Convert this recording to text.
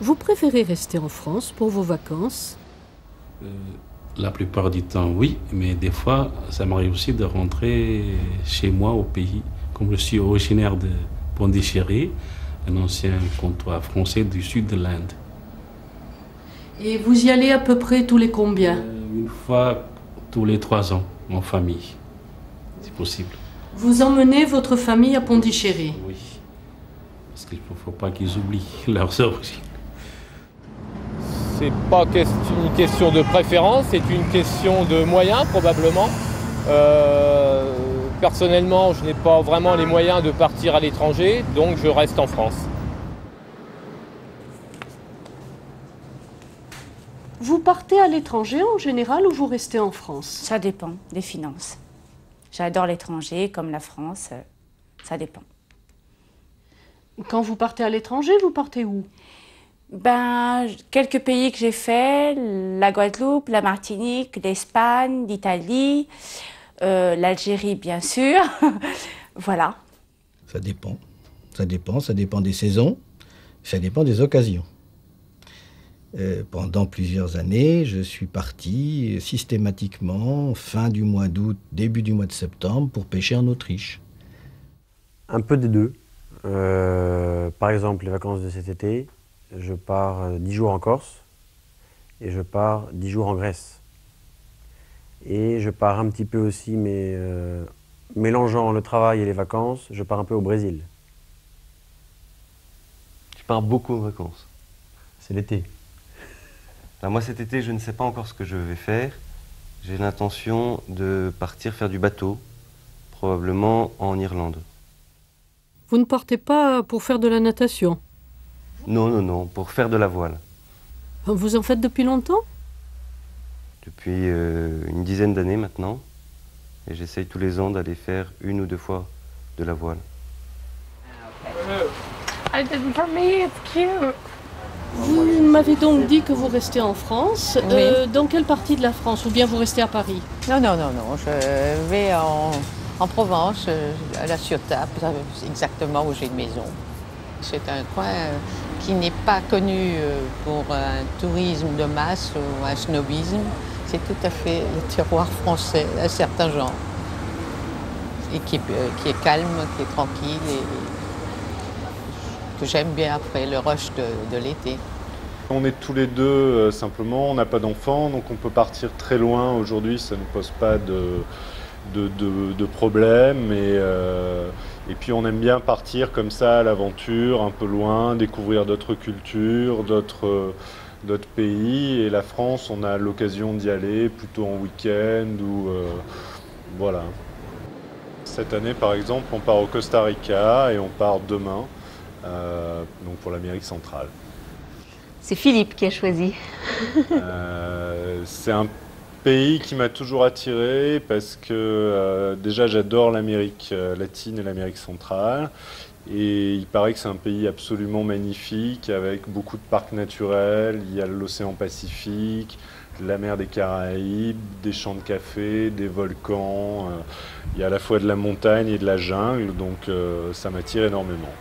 Vous préférez rester en France pour vos vacances? La plupart du temps, oui, mais des fois, ça m'arrive aussi de rentrer chez moi au pays. Comme je suis originaire de Pondichéry, un ancien comptoir français du sud de l'Inde. Et vous y allez à peu près tous les combien? Une fois tous les 3 ans, en famille, si possible. Vous emmenez votre famille à Pondichéry? Oui, parce qu'il ne faut pas qu'ils oublient leurs origines. C'est pas une question de préférence, c'est une question de moyens probablement. Personnellement, je n'ai pas vraiment les moyens de partir à l'étranger, donc je reste en France. Vous partez à l'étranger en général ou vous restez en France? Ça dépend des finances. J'adore l'étranger, comme la France, ça dépend. Quand vous partez à l'étranger, vous partez où? Ben, quelques pays que j'ai fait, la Guadeloupe, la Martinique, l'Espagne, l'Italie, l'Algérie bien sûr, voilà. Ça dépend. Ça dépend des saisons, ça dépend des occasions. Pendant plusieurs années, je suis parti systématiquement fin du mois d'août, début du mois de septembre pour pêcher en Autriche. Un peu des deux. Par exemple, les vacances de cet été, je pars 10 jours en Corse et je pars 10 jours en Grèce. Et je pars un petit peu aussi, mais mélangeant le travail et les vacances, je pars un peu au Brésil. Tu pars beaucoup en vacances? C'est l'été. Alors moi cet été, je ne sais pas encore ce que je vais faire. J'ai l'intention de partir faire du bateau, probablement en Irlande. Vous ne partez pas pour faire de la natation? Non, pour faire de la voile. Vous en faites depuis longtemps? Depuis une dizaine d'années maintenant. Et j'essaye tous les ans d'aller faire 1 ou 2 fois de la voile. I did it for me, it's cute. Vous m'avez donc dit que vous restez en France. Oui. Dans quelle partie de la France? Ou bien vous restez à Paris? Non, je vais en Provence, à La Ciotat, exactement où j'ai une maison. C'est un coin qui n'est pas connu pour un tourisme de masse ou un snobisme. C'est tout à fait le terroir français, à certains genres. Et qui est calme, qui est tranquille et que j'aime bien après le rush de l'été. On est tous les deux simplement, on n'a pas d'enfants, donc on peut partir très loin. Aujourd'hui, ça ne pose pas de problème. Et puis on aime bien partir comme ça à l'aventure, un peu loin, découvrir d'autres cultures, d'autres pays. Et la France, on a l'occasion d'y aller plutôt en week-end ou voilà. Cette année, par exemple, on part au Costa Rica et on part demain, donc pour l'Amérique centrale. C'est Philippe qui a choisi. C'est un pays qui m'a toujours attiré parce que déjà j'adore l'Amérique latine et l'Amérique centrale. Et il paraît que c'est un pays absolument magnifique avec beaucoup de parcs naturels. Il y a l'océan Pacifique, la mer des Caraïbes, des champs de café, des volcans. Il y a à la fois de la montagne et de la jungle, donc ça m'attire énormément.